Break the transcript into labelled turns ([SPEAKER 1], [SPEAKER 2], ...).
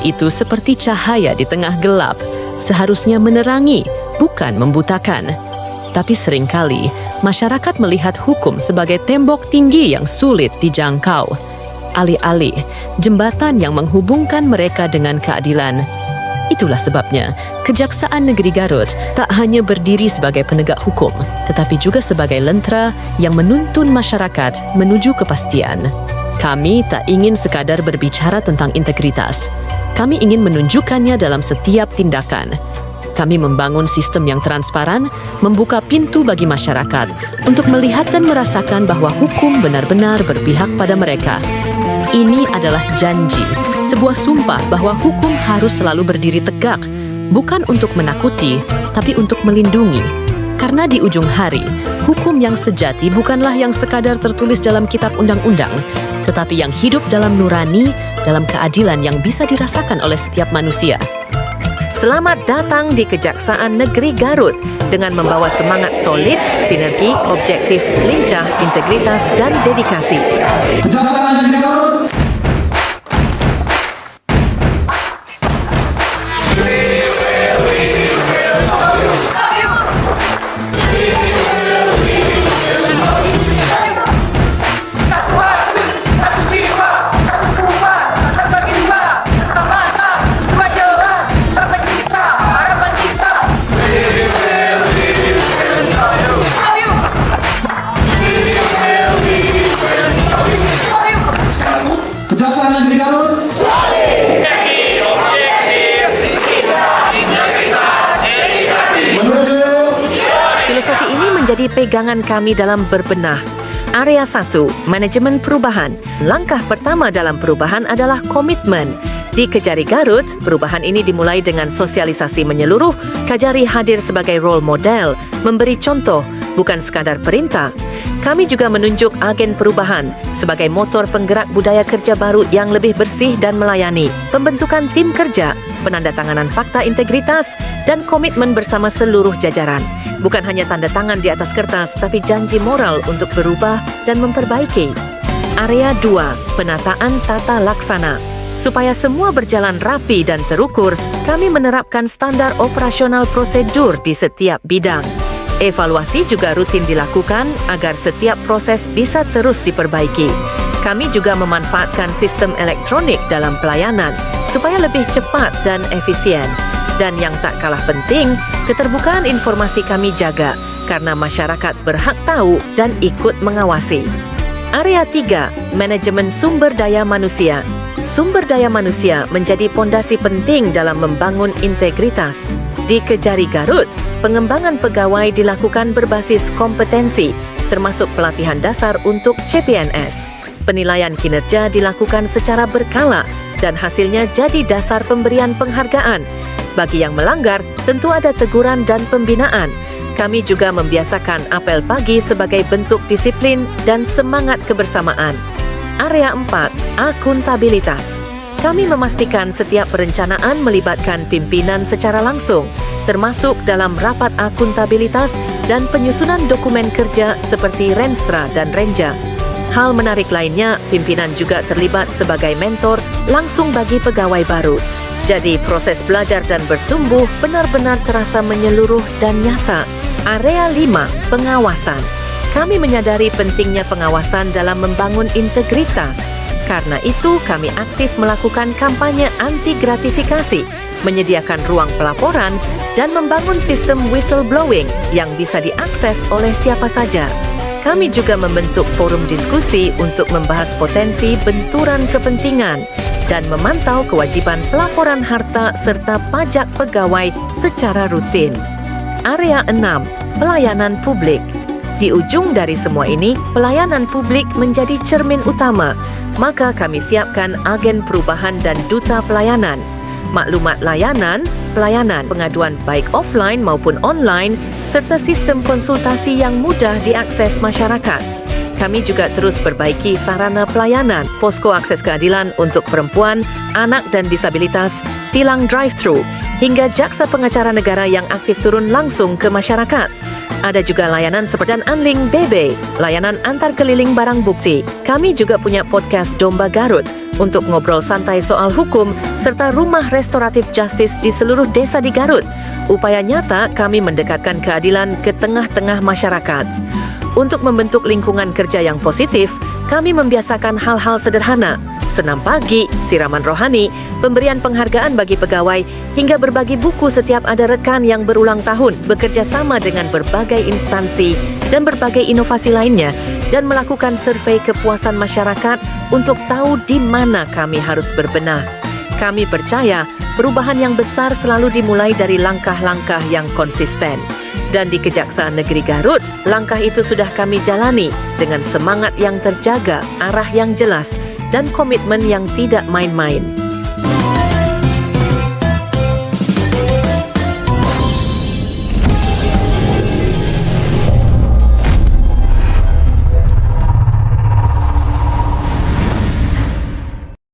[SPEAKER 1] itu seperti cahaya di tengah gelap, seharusnya menerangi, bukan membutakan. Tapi seringkali, masyarakat melihat hukum sebagai tembok tinggi yang sulit dijangkau. Alih-alih jembatan yang menghubungkan mereka dengan keadilan. Itulah sebabnya, Kejaksaan Negeri Garut tak hanya berdiri sebagai penegak hukum, tetapi juga sebagai lentera yang menuntun masyarakat menuju kepastian. Kami tak ingin sekadar berbicara tentang integritas. Kami ingin menunjukkannya dalam setiap tindakan. Kami membangun sistem yang transparan, membuka pintu bagi masyarakat untuk melihat dan merasakan bahwa hukum benar-benar berpihak pada mereka. Ini adalah janji, sebuah sumpah bahwa hukum harus selalu berdiri tegak, bukan untuk menakuti, tapi untuk melindungi. Karena di ujung hari, hukum yang sejati bukanlah yang sekadar tertulis dalam kitab undang-undang, tetapi yang hidup dalam nurani, dalam keadilan yang bisa dirasakan oleh setiap manusia.
[SPEAKER 2] Selamat datang di Kejaksaan Negeri Garut dengan membawa semangat solid, sinergi, objektif, lincah, integritas dan dedikasi.
[SPEAKER 3] Kejaksaan Negeri Garut. Kejaksaan Negeri Garut.
[SPEAKER 2] Filosofi ini menjadi pegangan kami dalam berbenah. Area 1, Manajemen Perubahan. Langkah pertama dalam perubahan adalah komitmen. Di Kejari Garut, perubahan ini dimulai dengan sosialisasi menyeluruh. Kejari hadir sebagai role model, memberi contoh, bukan sekadar perintah. Kami juga menunjuk agen perubahan sebagai motor penggerak budaya kerja baru yang lebih bersih dan melayani. Pembentukan tim kerja, penandatanganan fakta integritas, dan komitmen bersama seluruh jajaran. Bukan hanya tanda tangan di atas kertas, tapi janji moral untuk berubah dan memperbaiki. Area 2, Penataan Tata Laksana. Supaya semua berjalan rapi dan terukur, kami menerapkan standar operasional prosedur di setiap bidang. Evaluasi juga rutin dilakukan agar setiap proses bisa terus diperbaiki. Kami juga memanfaatkan sistem elektronik dalam pelayanan supaya lebih cepat dan efisien. Dan yang tak kalah penting, keterbukaan informasi kami jaga karena masyarakat berhak tahu dan ikut mengawasi. Area 3, Manajemen Sumber Daya Manusia. Sumber daya manusia menjadi pondasi penting dalam membangun integritas. Di Kejari Garut, pengembangan pegawai dilakukan berbasis kompetensi, termasuk pelatihan dasar untuk CPNS. Penilaian kinerja dilakukan secara berkala dan hasilnya jadi dasar pemberian penghargaan. Bagi yang melanggar, tentu ada teguran dan pembinaan. Kami juga membiasakan apel pagi sebagai bentuk disiplin dan semangat kebersamaan. Area 4, Akuntabilitas. Kami memastikan setiap perencanaan melibatkan pimpinan secara langsung, termasuk dalam rapat akuntabilitas dan penyusunan dokumen kerja seperti Renstra dan Renja. Hal menarik lainnya, pimpinan juga terlibat sebagai mentor langsung bagi pegawai baru. Jadi proses belajar dan bertumbuh benar-benar terasa menyeluruh dan nyata. Area 5, Pengawasan. Kami menyadari pentingnya pengawasan dalam membangun integritas. Karena itu, kami aktif melakukan kampanye anti gratifikasi, menyediakan ruang pelaporan, dan membangun sistem whistleblowing yang bisa diakses oleh siapa saja. Kami juga membentuk forum diskusi untuk membahas potensi benturan kepentingan dan memantau kewajiban pelaporan harta serta pajak pegawai secara rutin. Area 6, Pelayanan Publik. Di ujung dari semua ini, pelayanan publik menjadi cermin utama. Maka kami siapkan agen perubahan dan duta pelayanan. Maklumat layanan, pelayanan pengaduan baik offline maupun online, serta sistem konsultasi yang mudah diakses masyarakat. kami juga terus perbaiki sarana pelayanan, posko akses keadilan untuk perempuan, anak dan disabilitas, tilang drive-thru, hingga jaksa pengacara negara yang aktif turun langsung ke masyarakat. Ada juga layanan seperti Unlink BB, layanan antar keliling barang bukti. Kami juga punya podcast Domba Garut untuk ngobrol santai soal hukum serta rumah restoratif justice di seluruh desa di Garut. Upaya nyata kami mendekatkan keadilan ke tengah-tengah masyarakat. Untuk membentuk lingkungan kerja yang positif, kami membiasakan hal-hal sederhana, senam pagi, siraman rohani, pemberian penghargaan bagi pegawai, hingga berbagi buku setiap ada rekan yang berulang tahun bekerja sama dengan berbagai instansi dan berbagai inovasi lainnya, dan melakukan survei kepuasan masyarakat untuk tahu di mana kami harus berbenah. Kami percaya perubahan yang besar selalu dimulai dari langkah-langkah yang konsisten. Dan di Kejaksaan Negeri Garut, langkah itu sudah kami jalani dengan semangat yang terjaga, arah yang jelas, dan komitmen yang tidak main-main.